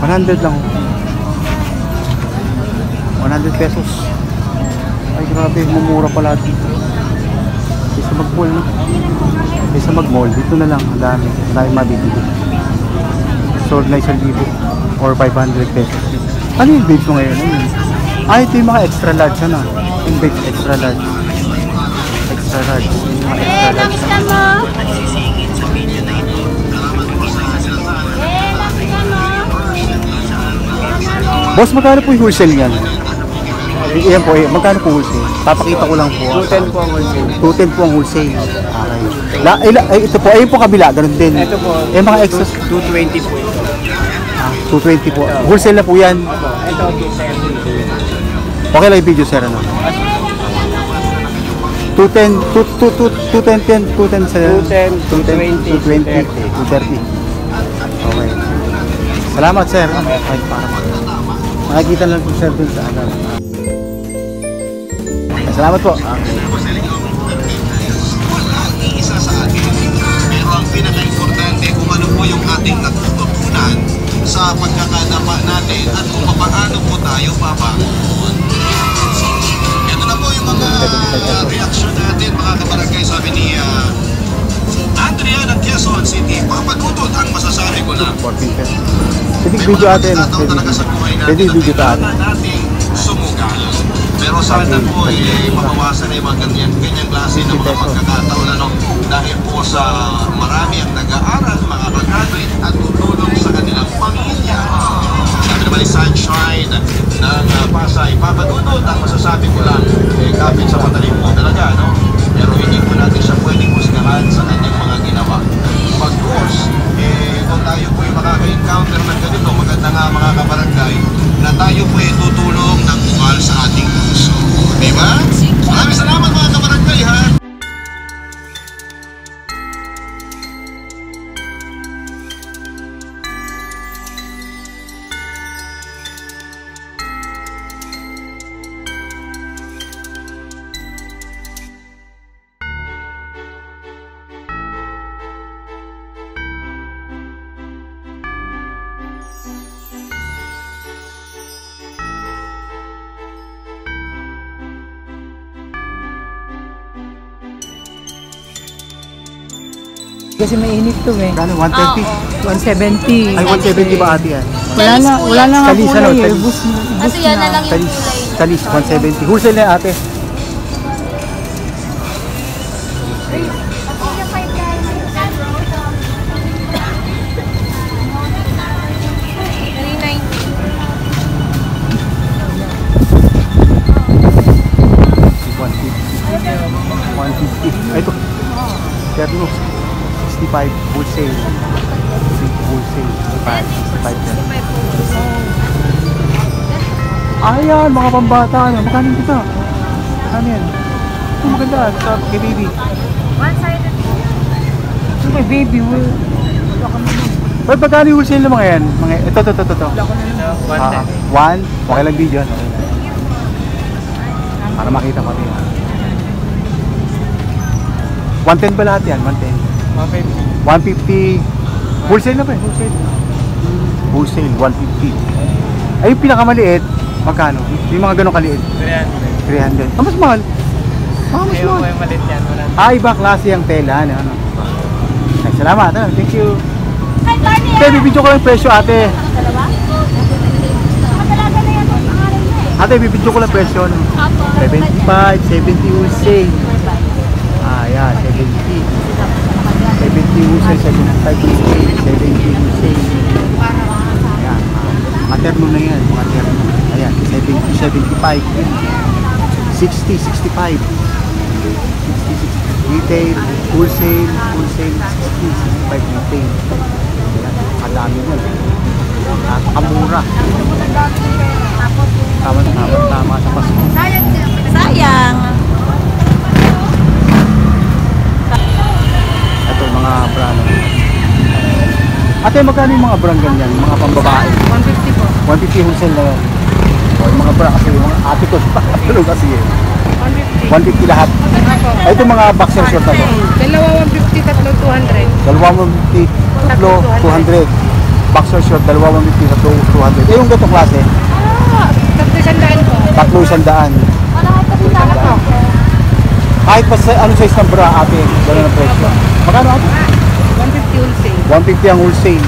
100 lang. 100 pesos. Ay grabe, mumura pala dito. Kaysa mag-mall, no? Kaysa mag-mall, dito na lang. Ang dami mabibili. Sold na 1,000 or 500 pesos. Ano yung babes mo ngayon? Ano yun? Ito yung mga extra large. Ano? Yung babes extra large. Extra large. Yung mga extra large. Boss, magkano po yung wholesale niyan? Iyan po, magkano po wholesale? Papakita ko lang po. 210 po ang wholesale. 210 po ang wholesale. Okay. Ito po, ayun po kabila, ganun din. Ito po, mga extra 220 po. 220 po. Wholesale na po yan. Ito, 270. Okay lang yung video, sir. Ano? 210, 210 sa 220, 230. Okay. Salamat, sir. Ay, para makikita lang po, sir, dun sa ano. Salamat po. Isa sa atin. Pero ang pinaka-importante kung ano po yung ating natututunan sa pagkakadapa natin at kung paano po tayo babangon. Ito na po yung mga reaction natin, mga kabarangay. Sabi ni Adrian at Quezon City, papagutot ang masasabi ko na. 14 pesos. Pwede video atin. Pwede video ta atin. Sumugal. Pero sana po mabawasan na yung mga ganyang klase ng mga pagkakataon, ano, dahil po sa marami ang nag-aaral, mga graduate at tutulong sa kanilang pamilya. Sabi naman ni Sunshine ng Pasay, papadudod ang masasabi ko lang, kapit sa matalim po talaga, no? Pero hindi po natin siya pwedeng husgahan sa kanyang mga ginawa. Pagkos, kung tayo po yung makaka-encounter ng ganito, maganda nga mga kabarangay, na tayo po tutulong ng bukal sa ating puso. Diba? Maraming salamat mga kabarangay, ha? Kasi mainit to eh. Kano? 130? 170. Ay, 170 ba ate yan? Wala na nga Talis, ano? kulay eh. Talis. Bus Kasi yan na lang yung Talis, kulay. talis, 170. Wholesale na ate. Ay, ito. Terno. 65 wholesale. Wholesale. 65. Ayan, mga pambata. Magkano dito? Ano yan? Ito maganda. Sa kay baby. One-sided po. Ito may baby. Ba't magkano yung wholesale na mga yan? Ito. One? Okay lang video. Okay lang. Para makita ko rin. 110 ba lahat yan? 110. 150. Wholesale na ba eh? Wholesale, 150. Ay, yung pinakamaliit, magkano? Yung mga ganong kaliit? 300. Mas mahal. Mas mahal. Iba klase ang tela. Ano? Ay, salamat. Thank you. Ate, bibidyo ko lang presyo, ate. Ate, bibidyo ko lang presyo. 75, 70 wholesale. Ayan, 70. 70 wholesale, 75 wholesale, 70 wholesale. Ayan, mga terno na yan, mga terno. Ayan, 70, 75. 60, 65. 60, 60. Retail, wholesale, 60, 65 retail. Ayan, kadami yan. Napakamura. Tama sa Pasko. Sayang. Ito mga brand. Ate, magkano yung mga brand ganyan? Mga pambabae? 150 po. 150 wholesale na yan. O yung mga brand kasi, yung mga ate ko, tulog kasi eh. 150 lahat. Ay, ito mga boxer short na to. Dalawa 150, tatlo 200. Dalawa 150, tatlo 200. Boxer short, dalawa 150 sa 200. Eh, yung ganito klase, Tatlo sandaan po. 300. Kahit pa sa ano size ng bra, ate, gano'n ang presyo. Magkano ate? 150 wholesale. 150 ang wholesale.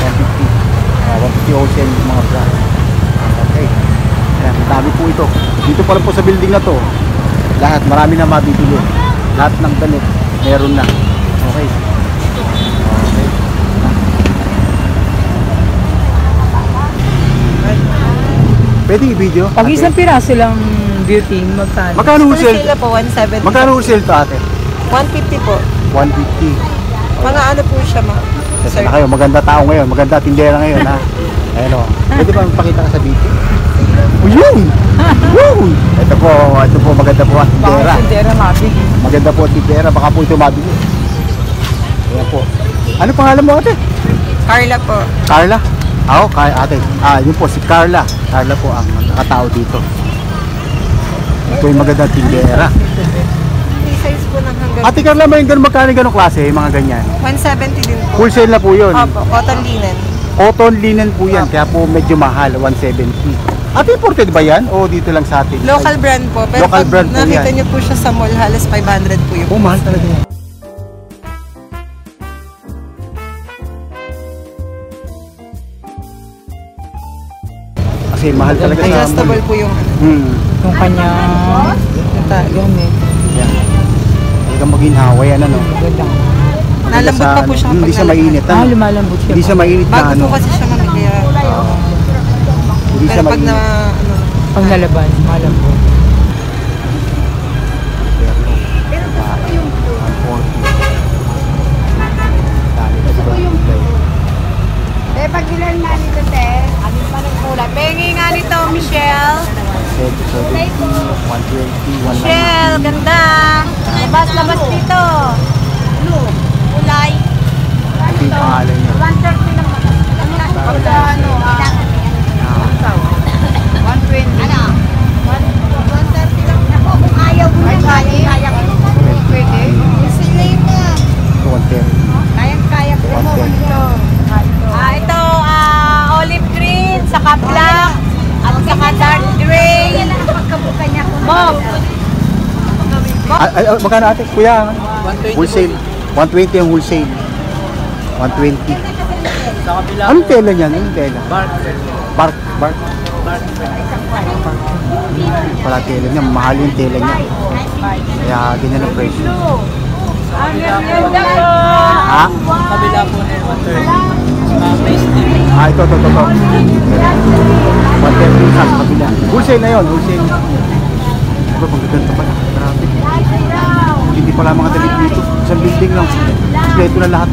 150. 150 wholesale yung mga bra. Okay. Ayan, dami po ito. Dito pa rin po sa building na to. Lahat, marami na mabibili. Lahat ng damit, meron na. Okay. Okay. Pwede i-video? Pag ate? isang piraso lang beauty, magkano? Magkano wholesale? Sila po, 170. Magkano wholesale to ate? 150 po. 150. Mga ano po siya, Kasi na kayo, maganda tao ngayon, maganda tindera ngayon ha. Ayun o. Pwede ba magpakita ka sa video? Oh, yun! Woo! Ito po, maganda po ang tindera. Baka sindera mabili. Maganda po ang tindera, baka po ito mabili. Ayan po. Ano pangalan mo ate? Carla po. Carla? Ako, ate. Yun po, si Carla. Carla po ang nakatao dito. Ito yung magandang tindera. Free size po ng hanggang Ate Carla, may magkano ganong klase, yung mga ganyan? 170 din po. Wholesale na po yun. Opo, cotton linen. Cotton linen po yan, kaya po medyo mahal, 170. Ate, imported ba yan? O dito lang sa atin? Local brand po. Pero Local pag brand po nakita yan. niyo po siya sa mall, halos 500 po yung Oh, mahal talaga yan. Kasi mahal talaga sa adjustable po yung ano. Yung kanya, gamit. Yan. Talagang maginhawa yan, ano? Ganda. Nalambot pa po siya Hindi kapag siya mainit, ano? Lumalambot siya. Hindi siya mainit na, Bago ano? po kasi siya mami, kaya... Hindi siya Pero pag mainit. na... Ano, Pag nalabas, malambot. Eh, pag ilan nga nito, te? Ano pa ng kulay? Pengi nga nito, Michelle. 120, 120. Michelle, ganda. Labas dito. Blue. Kulay. Ito yung pangalan niya. 130 lang. Ano? 120. Ano? 130 lang. Ako, kung ayaw mo na, kaya ko. Pwede. Sila yun na. Ito, 130. Kaya ko mo. Ito, olive green, saka black, at saka dark gray. Mauve. Magkano ate? Kuya, wholesale. 120 ang wholesale. 120. Sa kabila Anong tela niyan? Anong tela? bark. Bark. Pala tela niya. Mahal yung tela niya. Kaya ganyan ang presyo. Ha? Kabila po na yung 130. Face din. Ito. 130 sa kabila. Wholesale na yun. Wholesale. Ito, pagkaganda pala. Grabe. Hindi pala mga damit dito. Isang building lang. Kompleto na lahat.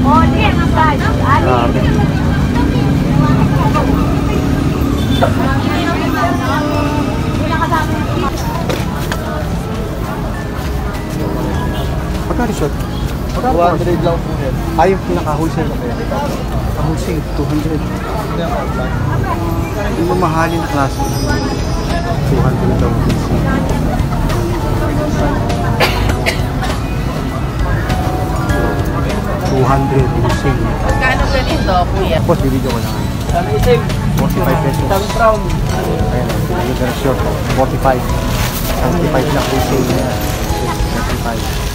Grabe. Magkano shot? 200 lang po yan. Yung pinaka-wholesale na kaya. Wholesale, 200. Yung mamahalin na klase. 200 daw. wholesale. Magkano ganito, kuya? Tapos bibigyan ko lang. Sana isim. 45 pesos. Isang brown. Ayan, yung short. 45. 75 na wholesale. 45.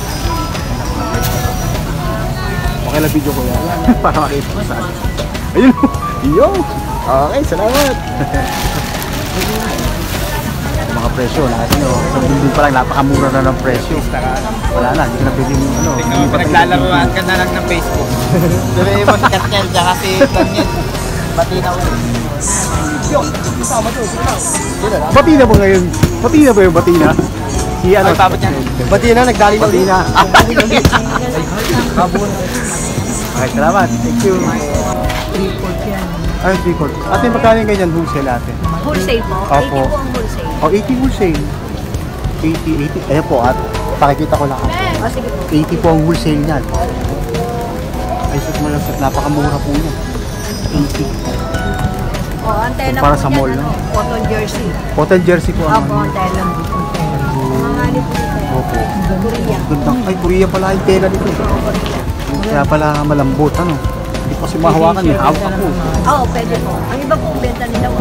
Okay lang video ko yan. Para makita ko saan. Ayun. Yo. Okay, salamat. Yung mga presyo natin, sa building pa lang, napakamura na ng presyo. Wala na, hindi ka na pwede yung ano. Tingnan mo, pinaglalaruan ka na lang ng Facebook. Sabihin mo si Katniel, tsaka si Daniel. Pati na ulit. Bati na ba ngayon? Bati na ba yung bati na? Si ano? Ay, babot yan. Bati na, nagdali na ulit. Okay, salamat. Thank you. 3-4 yan. Ay, 3-4. Ate, magkano yung ganyan wholesale ate? Wholesale po? Opo. 80 po ang wholesale. Oh, 80 wholesale. 80. Ayan po, at pakikita ko lang. O, sige po. 80 po ang wholesale niyan. Ay, sus malasat. Napakamura po niya. 80. O, ang tela Para po sa yan, mall, no? Cotton jersey. Cotton jersey po ang Opo, ang tela. Mga ano po ito. Opo. Korea. Gandang, ay, Korea pala yung tela nito. Kaya pala malambot, ano? Hindi ko kasi mahawakan, eh. Hawak ako. Oo, pwede po. Ang iba po, benta nila po.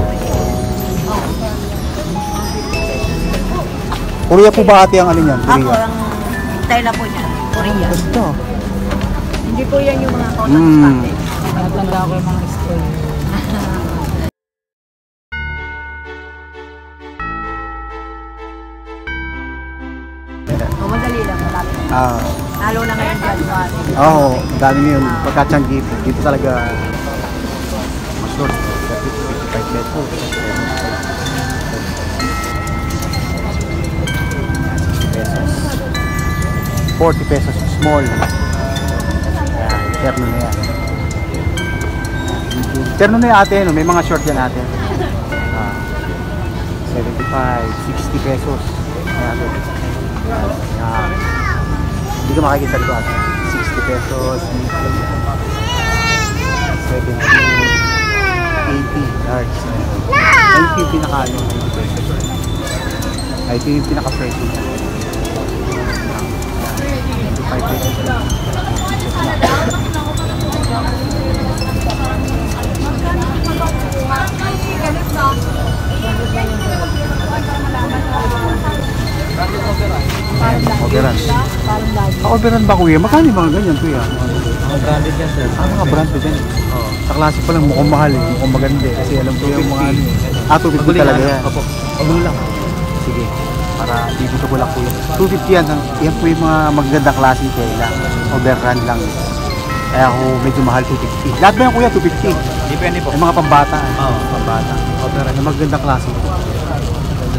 Korea po ba ate ang ano niyan? Ako, Korea. ang tela po niya. Korea. Ito. Hindi po yan yung mga cotton Mm. spotted. Natanda ko yung mga school. O, madali lang, malapit. Ah, Lalo na ngayon January. oo, dami ngayon. Pagka-Changi, dito talaga mas-short. 55 pesos. 60 pesos. 40 pesos small. Ayan, terno na yan. Terno na yan ate, no? May mga short yan ate. 75, 60 pesos. Ayan, ayan. Hindi ka makikita dito ate. 60 pesos, 70, 80 large. 80 yung pinaka-ano, 80 pesos. Ay, ito yung pinaka-presyo niya. 25 pesos lang. Overan. Overan ba kuya? Magkano yung mga ganyan kuya? Ang branded yan, sir. Mga branded yan. Oo. Sa klase pa lang mukhang mahal eh. Mukhang maganda eh. Kasi alam ko yung mga ano eh. 250 talaga yan. Opo. Pagulo lang. Sige. Para bibito ko lang kuya. 250 yan. Yan po yung mga magagandang klaseng tela. Overrun lang. Kaya ako medyo mahal 250. Lahat ba yan kuya 250? Depende po. Yung mga pambata. Oo. Pambata. Overrun. Yung magagandang klase.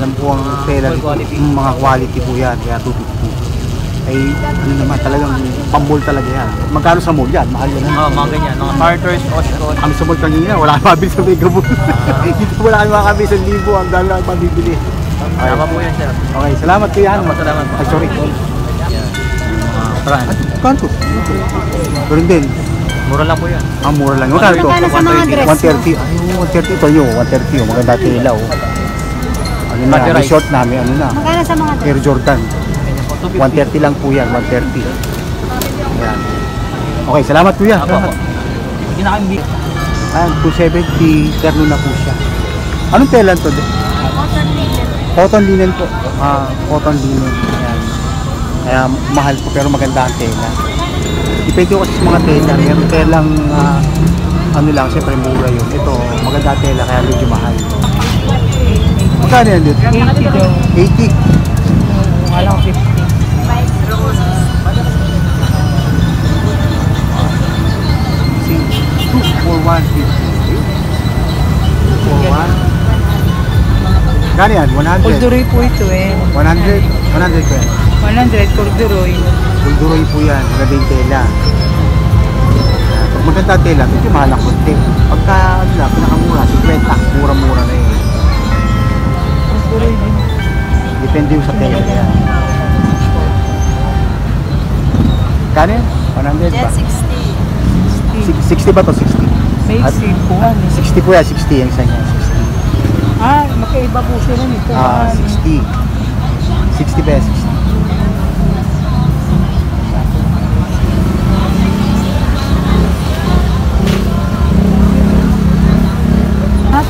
Alam ko ang tela Full dito. quality. Mga quality po yan. Kaya 250. Ay ano naman talagang pambol talaga yan. Magkano sa mall yan? Mahal yan. Oo, mga ganyan. Mga starters, Oscar. Kami sa mall kanina, wala kang mabili sa Megabon. Dito wala kang makakabili sa 1,000, ang dami lang mabibili. Okay. Tama po yan, sir. Okay, salamat kuya. Salamat po. Ay, sorry. Mga brand. Kanto. Pero din, Mura lang po yan. ang mura lang. Magkano to? Magkano sa mga dress mo? 130. Ay, 130 ito yun. 130 yun. Maganda tela oh. Ano na, may short namin, ano na. Magkano sa mga Air Jordan. 250. 130 lang po yan, 130. Ayan. Okay, salamat kuya. Ako po. Salamat. Hindi na kami big. Ayan, 270, terno na po siya. Anong tela to? cotton linen? Cotton linen po. Cotton linen. Ayan. Kaya mahal po pero maganda ang tela. Depende ko kasi sa mga tela. Meron telang ano lang, siyempre mura yun. Ito, maganda ang tela kaya medyo mahal. Magkano yan dito? 80 daw. 80. Alam ko 50. See, 2 for 150. 2 for 1. Kano yan? 100? Corduroy po ito eh. 100? 100 ko yan. 100 corduroy. Kulduroy po yan, maganda yung tela. Pag maganda ang tela, medyo mahal ang konti. Pagka, ano na, pinakamura, 50, mura-mura na yun. Corduroy din. Depende yung sa tela yan. Kano yan? 100 ba? 60 ba to? 60? May At- sipuan eh. 60 po yan, 60 yung isa niya. 60. Magkaiba po sila nito. 60. 60 pesos.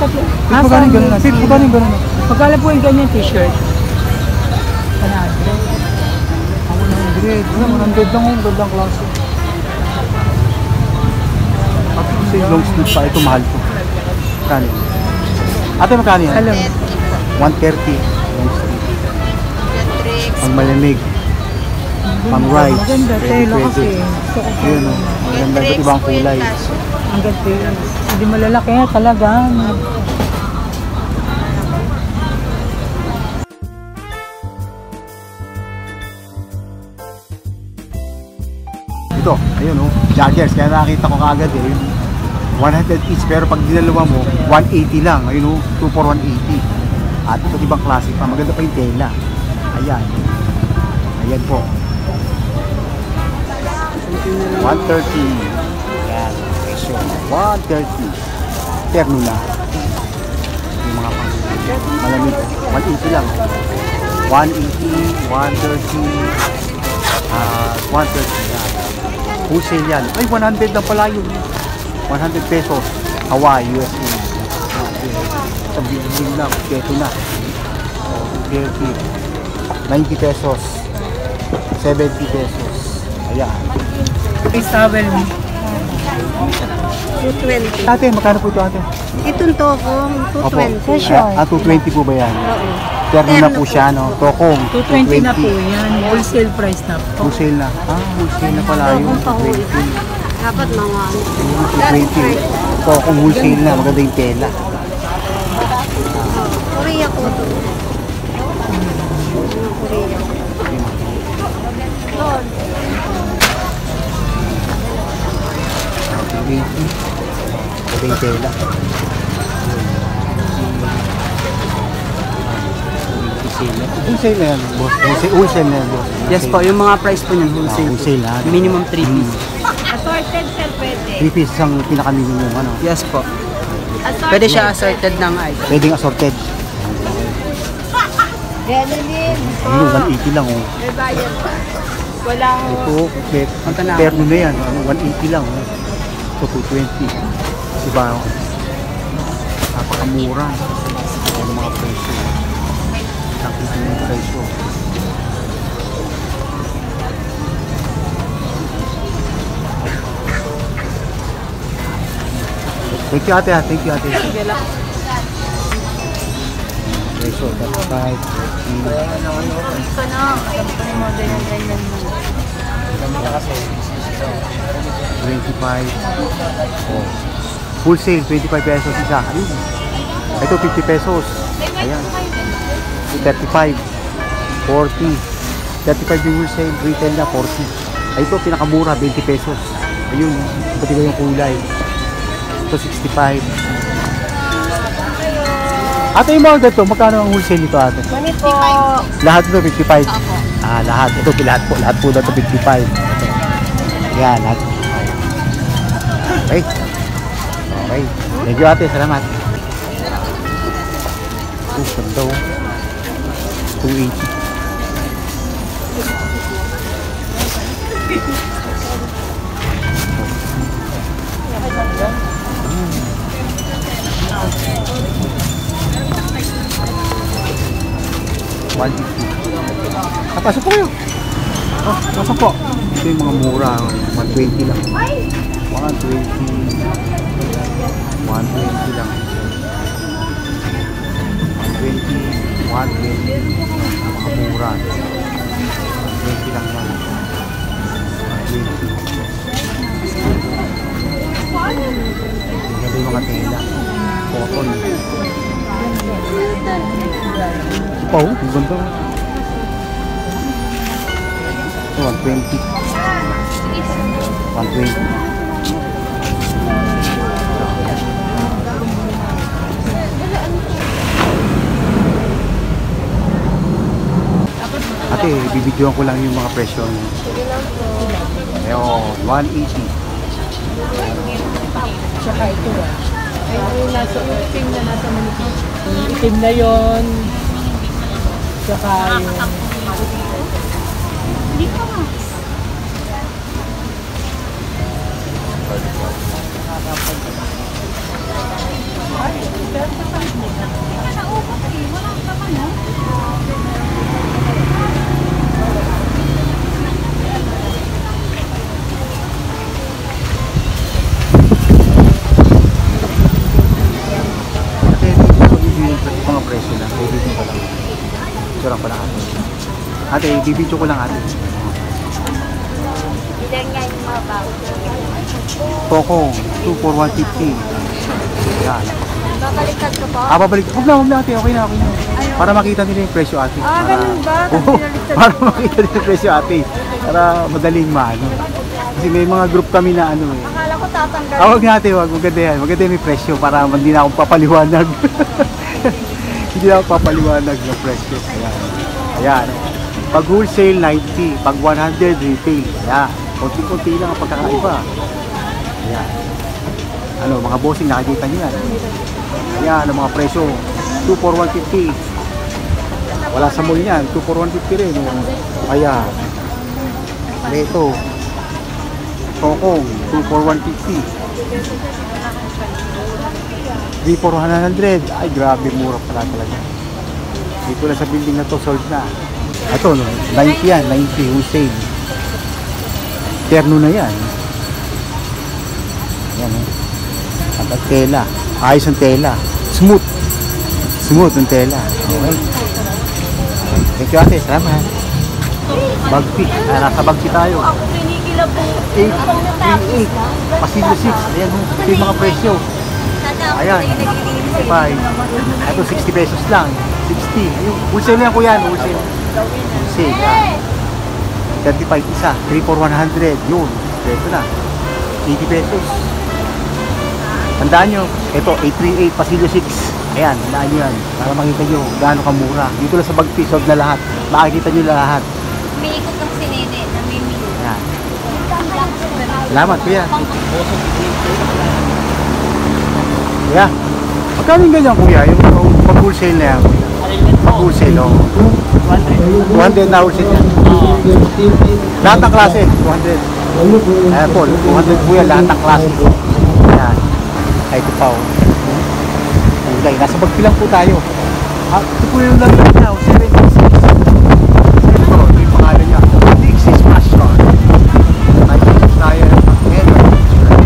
Tatlo. Magkano yung ganun? Magkano yung ganun? Pagkala po yung ganyan t-shirt. 100. 100 lang yung gandang klase. Kasi long sleeve pa, ito mahal to. Magkano yun? Ate, magkano yan? Alam. 130 long sleeve. Pang malamig. Pang rides. Maganda. Tela kasi. Gusto ko po. Yun o. Maganda iba't ibang kulay. Ang ganda. Hindi malalaki talaga. Ito, ayun o. Joggers. Kaya nakita ko kaagad eh. 100 each. Pero pag dinalawa mo, 180 lang. Ayun o. 2 for 180. At iba't ibang klase pa. Maganda pa yung tela. Ayan. Ayan po. 130. Ayan. Presyo. 130. Terno na. Yung mga pang malamig. 180 lang. 180, 130, 130 yan. Wholesale yan. Ay, 100 lang pala yun. 100 pesos. Hawaii, USA. Sa bilhin lang, keto na. 90 pesos. 70 pesos. Ayan. Face towel mo. 220. Ate, magkano po ito ate? Itong tokong, 220. Ah, 220 po ba yan? Oo. Terno na po siya, no? Tokong. 220 na po yan. Wholesale price na po. Wholesale na. Ah, wholesale na pala yun. Tokong pahuli. Dapat mga 220. Tokong wholesale na. Maganda yung tela. Korea ko ito. Korea. Doon. 220. Maganda yung tela. Wholesale na yan, boss. Wholesale na yan, boss. Yes po, yung mga price po niyan, wholesale. Wholesale na. Minimum 3 piece. Assorted sir, pwede. 3 pieces ang pinaka-minimum, ano? Yes po. Assorted. Pwede siya assorted ng item. Pwedeng assorted. Ganun din. Ano, 180 lang, oh. May bayad pa. Walang Ito, terno na yan. Ano, 180 lang, oh. So, 220. Diba, oh? Napakamura. Ano mga presyo. Nakita yung presyo. Thank you ate, thank you ate. Presyo, 35, 25. Oh. Wholesale, 25 pesos isa. Ayun. Ito, 50 pesos. Ayan. 35, 40. 35 yung wholesale, retail na 40. Ay, ito, pinakamura, 20 pesos. Ayun, pati ba yung kulay. Ito, 65. Ate, yung mga ganito, magkano ang wholesale nito ate? Manit po. Lahat ito, 55. Ah, lahat. Ito, lahat po. Lahat po na ito, 55. Yan, lahat. Okay. Okay. Thank you ate, salamat. Ganda oh. 280. Pasok po kayo. Oh, pasok po. Ito yung mga mura. 120 lang. 120. 120 lang. 120. 120. Mga mura. 120 lang yan. 120. Ito yung mga tela. Cotton. Oh, ang ganda. 120. 120. Ate, bibidyoan ko lang yung mga presyo niyo. Ayun, 180. Tsaka ito ah. Ay, yung nasa itim na nasa manipis. Itim na yon. Tsaka yung... Mga presyo lang, bibidyo ko lang. Ito lang pala ate. Ate, bibidyo ko lang ate. Ilan nga yung mga bago. Tokong, 2 for 150. Yan. Babaliktad ko po. Babalik. Huwag na ate, okay na. Para makita nila yung presyo ate. Ganun ba? Oo, para makita nila yung presyo ate. Para madaling maano. Kasi may mga group kami na ano eh. Akala ko tatanggal. Huwag na ate, huwag. Maganda yan. Maganda yung may presyo para hindi na akong papaliwanag. Hindi na akong papaliwanag ng presyo. Ayan. Ayan. Pag wholesale, 90. Pag 100, retail. Ayan. Kunti-kunti lang ang pagkakaiba. Ayan. Ano, mga bossing, nakikita nyo yan. Ayan, ang mga presyo. 2 for 150. Wala sa mall yan. 2 for 150 rin. Ayan. Ito. Tokong, 2 for 150. 3,400. Ay, grabe, mura pala talaga. Dito lang sa building na to, sold na. Ito, no, 90 yan, 90 wholesale. Terno na yan. Ayan, eh. At tela. Ayos ang tela. Smooth. Smooth ang tela. Okay. Thank you, ate. Salamat. Bagpi. Nasa bagpi tayo. Ako kinikila po. 8. Pasilyo 6. Ayan, ito yung mga presyo. Ayan. 5. Ito 60 pesos lang. 60. Ayun. Wholesale yan, kuya. Wholesale. Wholesale. Yan. 35 isa. 3,400. Yun. Ito na. 80 pesos. Tandaan nyo, ito, 838, Pasilyo 6. Ayan, tandaan nyo yan. Para makita nyo gaano kamura. Dito lang sa Bagpi, sold na lahat. Makikita nyo lahat. May ikot ng sinene na may mini. Ayan. Salamat, kuya. Kuya, magkano yung ganyan, kuya? Yung pag-wholesale na yan, kuya? Pag-wholesale, o. 200 na wholesale yan. Lahat ng klase, 200. Ayan po, 200 kuya, lahat ng klase. Ayan. Ay, ito pa, o. Okay, nasa Bagpi lang po tayo. Ito po yung lang na, 76. Ito yung pangalan niya. 66 Passion. Nag-iis tayo.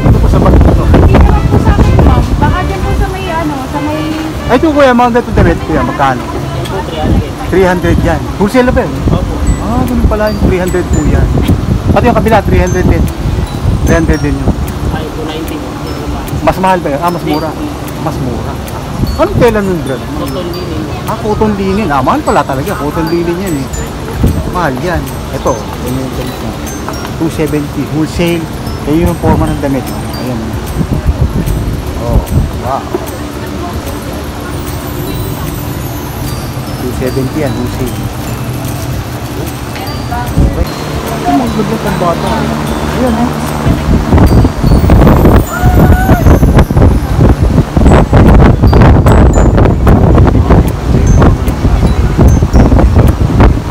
Ito po sa Bagpi ito. Hindi naman po sa akin, ma'am. Baka dyan po sa may sa may... Ay, ito kuya, mga ganito damit kuya, magkano? 300 yan. Wholesale na ba yun? Ganun pala yung 300 po yan. Pati yung kabila, 300 din. 300 din yun. Mas mahal ba yun? Mas mura. Mas mura. Anong tela nun, brad? Cotton linen. Cotton linen. Mahal pala talaga. Cotton linen yan eh. Mahal yan. Ito, yun yung damit na. 270. Wholesale. Kaya yun yung forma ng damit. Ayan. Oh, wow. 270 yan, wholesale. Okay. Ito, maglugot ang bata. Ayan, eh.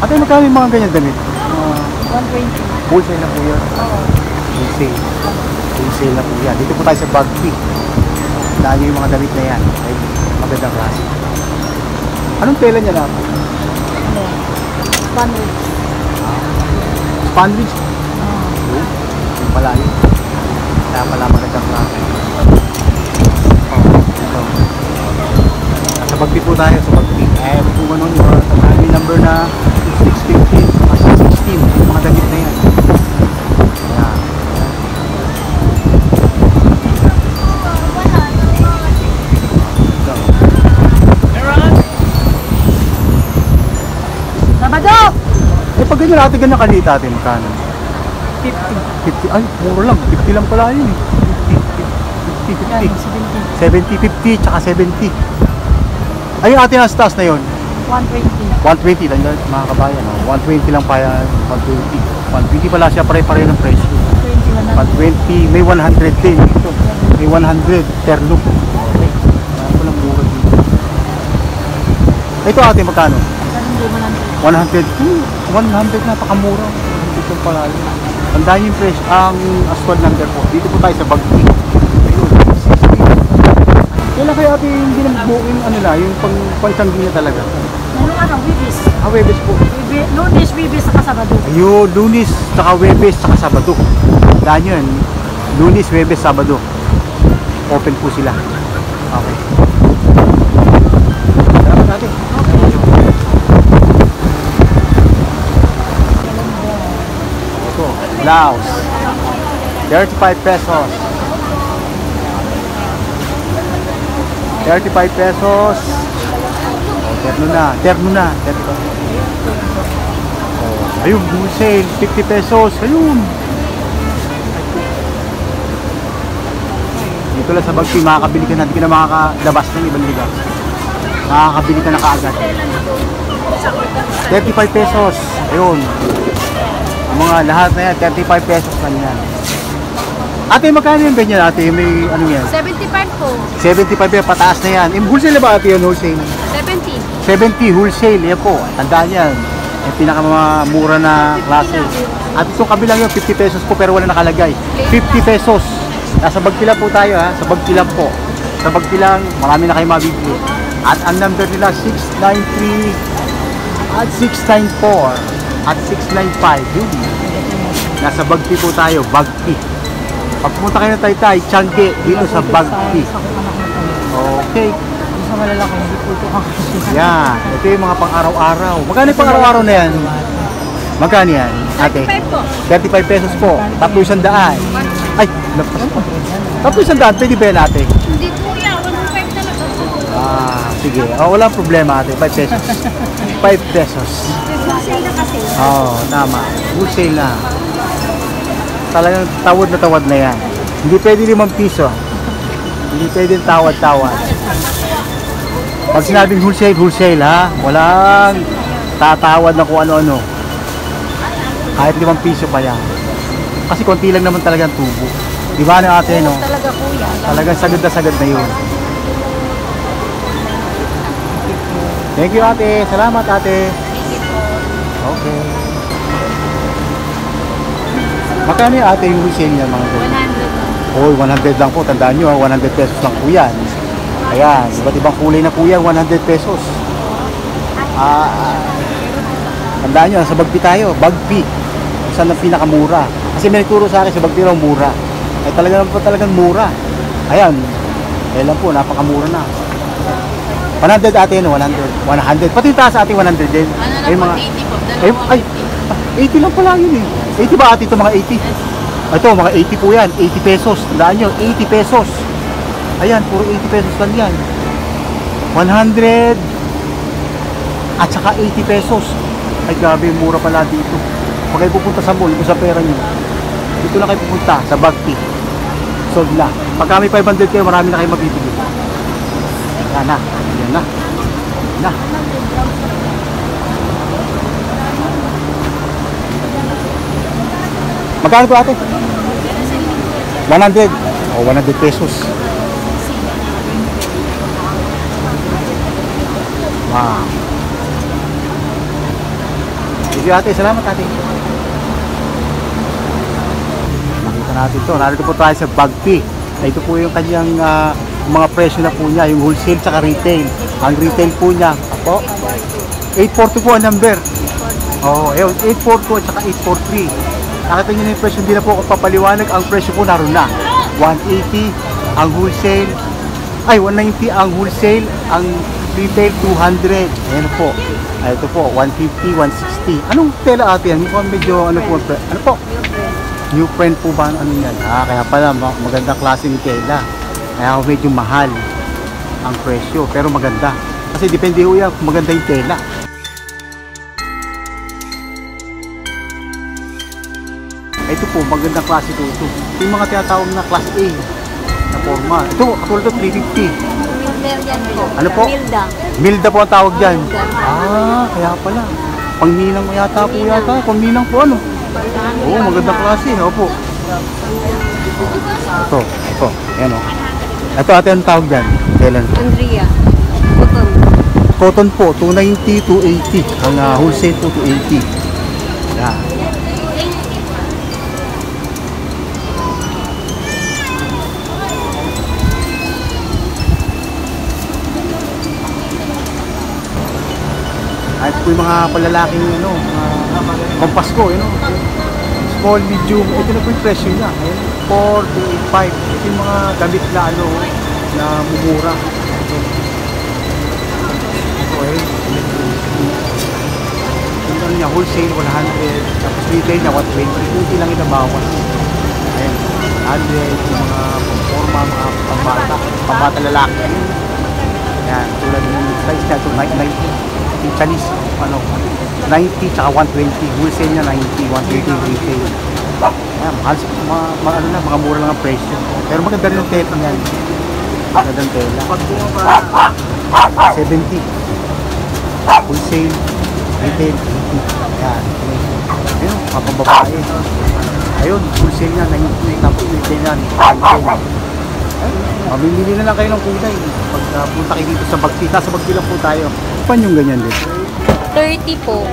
Ate, magkano yung mga ganyan damit? 120. Wholesale na po yan. Wholesale. Wholesale na po yan. Dito po tayo sa Bagpi. Dahil yung mga damit na yan. Ay, magandang klase. Anong tela niya lang? Spandex. Spandex? Yung pala yun. Kaya pala magandang klase. Sa Bagpi po tayo. Sa Bagpi. Kung ano yung sa number na 615 kasi 16 yung mga damit na yan. Ayan. Sabado! Pag ganyan natin ganyan kalita natin magkano? 50. 50, ay mura lang, 50 lang pala yun eh. 50, 70, 50 tsaka 70. Ay yung atin ang taas na yun 120 lang yun mga kabayan, no? 120 lang pa yan, 120 pala siya, pare-pare ng presyo. 120, may 100 din dito, may 100 per look. Okay, walang mura dito. Ito ate magkano? 100, 100 napakamura. Dito pala yun. Tandaan yung presyo, ang aswad number po. Dito po tayo sa Bagpi. Ayun, 60. Kailan kaya ate hindi na buuin ano na, yung pansanggi na talaga? Webis. Webes po. Lunes, Webis, saka Sabado. Ayun, Lunes, saka Webes, saka Sabado. Tandaan yun, Lunes, Webes, Sabado. Open po sila. Okay. Salamat natin. Ito, blouse. 35 pesos. 35 pesos. Terno na, 35. Ayun, wholesale, 50 pesos. Ayun. Dito lang sa Bagpi, makakabili ka na. Hindi ka na makakalabas ng ibang lugar. Makakabili ka na kaagad. 35 pesos. Ayun. Ang mga lahat na yan, 35 pesos lang yan. Ate, magkano yung ganyan ate? May ano yan? 75 po. 75 yan, pataas na yan. Wholesale na ba ate yan, wholesale? 70. 70 wholesale, yan po. Tandaan yan. Yung pinakamura na klase. At itong kabilang yun, 50 pesos po pero wala nakalagay. 50 pesos. Nasa Bagpi lang po tayo ha. Sa Bagpi lang po. Sa Bagpi lang, marami na kayo mabibili. At ang number nila 693 at 694 at 695. Yun. Nasa Bagpi po tayo, Bagpi. Pag pumunta kayo ng Taytay, Tiangge, dito sa Bagpi. Okay. Sa malalaki, hindi po ito kakasya. Yan. Ito yung mga pang-araw-araw. Magkano yung pang-araw-araw na yan? Magkano yan, ate? 35 pesos po. Tatlo isang daan. Ay, lapas po. Tatlo isang daan, pwede ba yan, ate? Hindi kuya, 1.5 talaga po. Ah, sige. Oh, walang problema, ate. 5 pesos. 5 pesos. Wholesale na kasi. Oo, tama. Wholesale na. Talagang tawad na yan. Hindi pwede 5 piso. Hindi pwede tawad-tawad. Pag sinabing wholesale, wholesale ha. Walang tatawad na kung ano-ano. Kahit 5 piso pa yan. Kasi konti lang naman talaga ang tubo. Di ba na ate, no? Talaga kuya. Talagang sagad na yun. Thank you ate. Salamat ate. Okay. Magkano yung ate yung wholesale niya mga ganyan? 100. Oh, 100 lang po. Tandaan nyo, 100 pesos lang po yan. Ayan, iba't ibang kulay na po yan, 100 pesos. Tandaan nyo, sa Bagpi tayo, Bagpi. Saan ang pinakamura? Kasi may nagturo sa akin sa Bagpi raw mura. Ay talagang mura. Ayan, kailan po, napakamura na. 100 ate, no? 100. Pati yung taas ate, 100 din. Ay, mga 80 po. ay, 80 lang pala yun eh. 80 ba ate ito, mga 80? Ito, mga 80 po yan, 80 pesos. Tandaan nyo, 80 pesos. Ayan, puro 80 pesos lang yan. 100 at saka 80 pesos. Ay, grabe, mura pala dito. Pag kayo pupunta sa mall, kung sa pera nyo, dito lang kayo pupunta, sa Bagpi. Sold na. Pag kami 500 kayo, marami na kayo mabibili. Yan na. Yan na. Na. Magkano po ate? 100. O, 100 pesos. Wow. Thank you ate. Salamat ate. Nakita natin ito. Narito po tayo sa Bagpi. Ito po yung kanyang mga presyo na po niya. Yung wholesale tsaka retail. Ang retail po niya. Apo? 842 po ang number. Oo. 842 at saka 843. Nakita nyo na yung presyo, hindi na po ako papaliwanag. Ang presyo po naroon na 180 ang wholesale, ay 190 ang wholesale, ang retail 200. Ayan po. Ay, ito po 150, 160. Anong tela ate yan? Mukhang medyo ano po, ano po? New print po ba? Ano yan? Kaya pala magandang klase ni tela. Kaya medyo mahal ang presyo, pero maganda. Kasi depende ho yan kung maganda yung tela. Ito po, magandang klase ito. Yung mga tinatawag na class A na forma. Ito, katulad ito, 350. Milda po. Ano po? Milda. Milda po ang tawag dyan. Milda. Kaya pala. Pangninang yata po yata. Pangninang po ano. Oo, magandang klase. Opo. Ito. Ayan o. Ito ate, ang tawag dyan? Kailan? Andrea. Cotton. Cotton po, 290, 280. Ang wholesale po, 280. Yan. At po yung mga palalaking pampasko, small, medium, ito na po yung presyo niya. 4 to 8.5. Ito yung mga damit na na mumura. Ito yung ano niya, wholesale 100, tapos retail niya 120. Kunti lang inabawas. Ayan, 100, yung mga forma, mga pambata lalaki. Ayan, tulad yung price niya, 90. Yung Chinese, 90 tsaka 120. Wholesale niya 90, 120 retail. Ayan, mahal mga mura lang ang presyo. Pero maganda rin ang tela niyan. Magandang tela. 70. Wholesale, retail, 80. Ayan. Ayun, kapambabae. Ayun, wholesale niya 90. Tapos retail niya 90. Mamimili na lang kayo ng kulay. Pag punta kayo dito sa Bagpi, nasa Bagpi lang po tayo. Pan yung ganyan din? 30 po.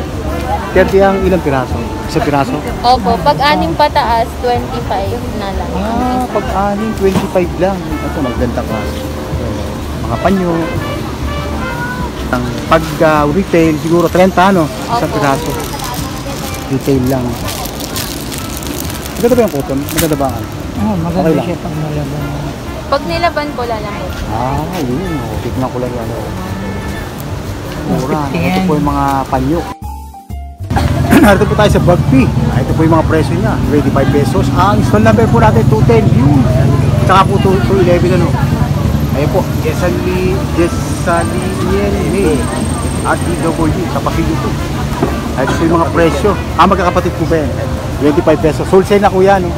30 ang ilang piraso? Isang piraso? Opo, pag anim pataas, 25 na lang. Pag aning 25 lang. Ito, magandang klase. mga panyo. Ang pag retail, siguro 30 ano, isang Opo. piraso. Retail lang. Maganda ba yung cotton? Maganda ba ang? Oh, Okay maganda lang. siya pag nalaban. Pag nilaban ko lalambot. Yun. Tignan ko lang yan. Mura. Masipti yan. Ito po yung mga panyo. Narito po tayo sa bag fee. Ito po yung mga presyo niya. 25 pesos. Ang install number po natin 210. Yun. Tsaka po 211 ano. Ayun po. Jessalien at DW sa Pasig ito. Ito po yung mga presyo. Magkakapatid po ba yan? 25 pesos. Wholesale na kuya no.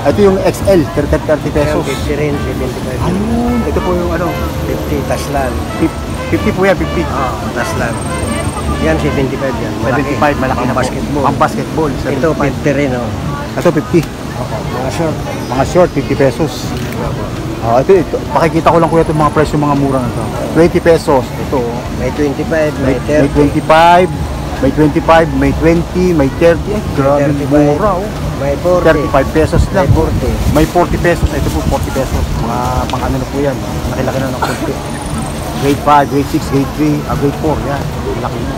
Ito yung XL, 30 pesos. 50 rin, 75. Ayun. Ito po yung ano. 50, taslan. 50 po yan, 50. Taslan. Yan, 75 yan. 75, malaki na po. basketball. Ang basketball. Ito, 50 rin, oh. Ito 50. Mga short. Mga short, 50 pesos. Ito. Pakikita ko lang kuya itong mga presyo mga mura na ito. 20 pesos. Ito. May 25, May may 30. 25, may 25, may 20, may 30. Ay, grabe 35. mura oh. May 40. 35 pesos lang. May 40. May 40 pesos. Ito po 40 pesos. Mga pang ano na po yan. Laki-laki na ng konti. Grade 5, grade 6, grade 3, grade 4. Yan. Laki na.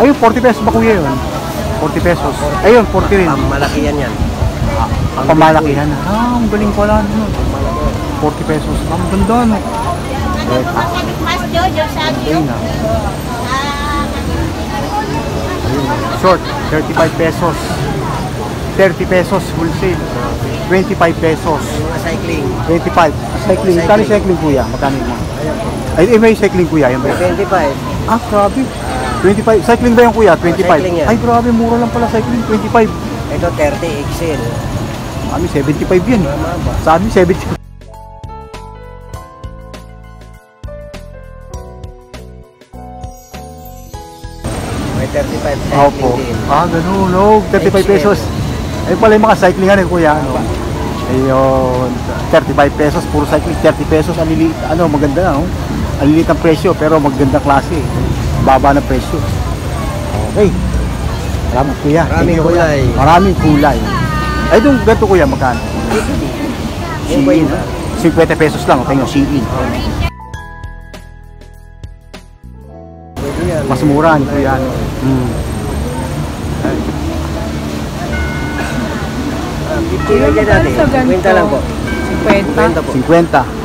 Ayun, 40 pesos ba kuya yun? 40 pesos. Ayun, 40 rin. Malaki yan yan. Pamalakihan na. Ang galing pala. No? 40 pesos. Ang ganda, no? Mas Jojo, sabi Ayun na. Ayun. Short, 35 pesos. 30 pesos wholesale. 25 pesos. Mga cycling. 25. Cycling. Magkano yung cycling kuya? Magkano yung mga? Ay, may cycling kuya. Yan ba? 25. Grabe. 25. Cycling ba yung kuya? 25. cycling yan. Ay, grabe. Mura lang pala cycling. 25. Ito 30 XL. Kami 75 yan. Mama. Sa amin 70. May 35 cycling Opo. din. Ganun. No. 35 pesos. Ay pala yung mga cyclingan eh kuya. Ano? Ayun. 35 pesos. Puro cycling. 30 pesos. Maganda na. No? Ang lilit ang presyo pero magandang klase. Baba ng presyo. Okay. Salamat kuya. Maraming Thank you, kuya. kulay. Maraming kulay. Ay itong ganito kuya magkano? Yung ba yun? 50 pesos lang. Okay nyo. Shein. Pwede yan. Mas mura ni kuya. Ano? Ilan dyan natin? Sa ganito, 50 lang po. 50. 50 po. 50.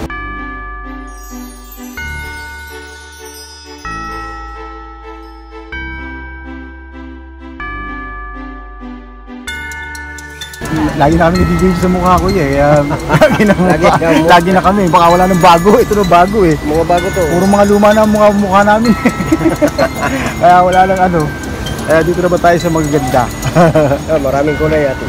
Lagi namin nabibigay sa mukha ko kaya lagi na kami. Baka wala nang bago. Ito na bago eh. Mga bago to. Puro mga luma na ang mukha namin. Kaya wala nang ano. Kaya dito na ba tayo sa magaganda? Maraming kulay ate.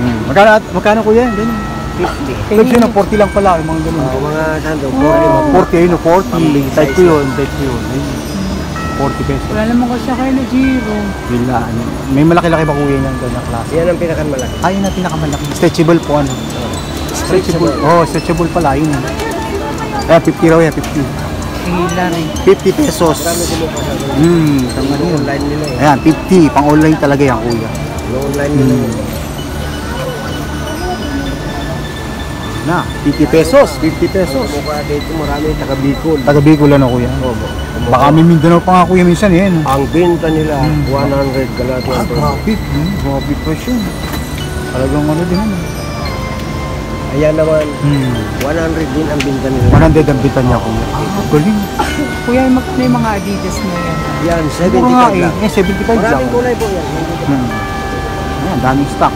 Magkano kuya? Ganyan. 50. Tapos yun, 40 lang pala. Yung mga ganun. Mga sando, 40 yun, 40. Pambing Type ko size. yun. Type ko yun. 40 pesos. Wala naman kasi kay na Giro. Yun lang. May malaki-laki ba kuya ng ganyang klase? Yan ang pinakamalaki. Ayun na pinakamalaki. Stretchable po ano. Stretchable. Stretchable pala yun. Ayan, 50 raw yan, 50. Hila rin. 50 pesos. Marami kumuha sa Tama yun. online nila eh. Ayan, 50. Pang online talaga yan kuya. Online nila yun. Na, 50 pesos. 50 pesos. Kumuha dito marami taga Bicol. Taga Bicol ano kuya? Baka may Mindanao pa nga kuya minsan eh. No? Ang binta nila 100 galati ang presyo. Grabe. Grabe presyo. Talagang ano din ano. Ayan naman 100 din ang binta nila. 100 ang bitan niya kuya. Galing. Kuya, may mga Adidas na yan. Yan Puro nga 75 lang. 75 lang. Maraming kulay po yan. Ayan, daming stock.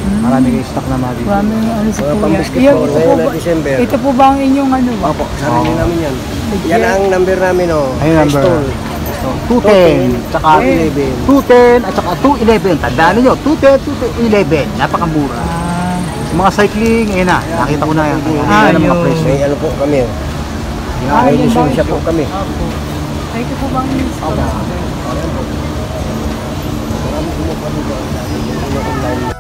Marami kayong stock na mga dito. Marami ano sa Mga kuya. pang-basketball ngayon na December. Ito po ba ang inyong ano? Opo, sarili namin yan. Yan ang number namin oh. Ayun number. Stone. 210, tsaka 211. 210 at saka 211. Tandaan niyo, 210, 211. Napakamura. Sa mga cycling, ayun na. Nakita ko na yan. Ayan ang mga yun. presyo. May ano po kami oh. Yan. May lisensya po kami. Opo. Ay, ito po ba ang inyong store? Marami kumuha dito. Online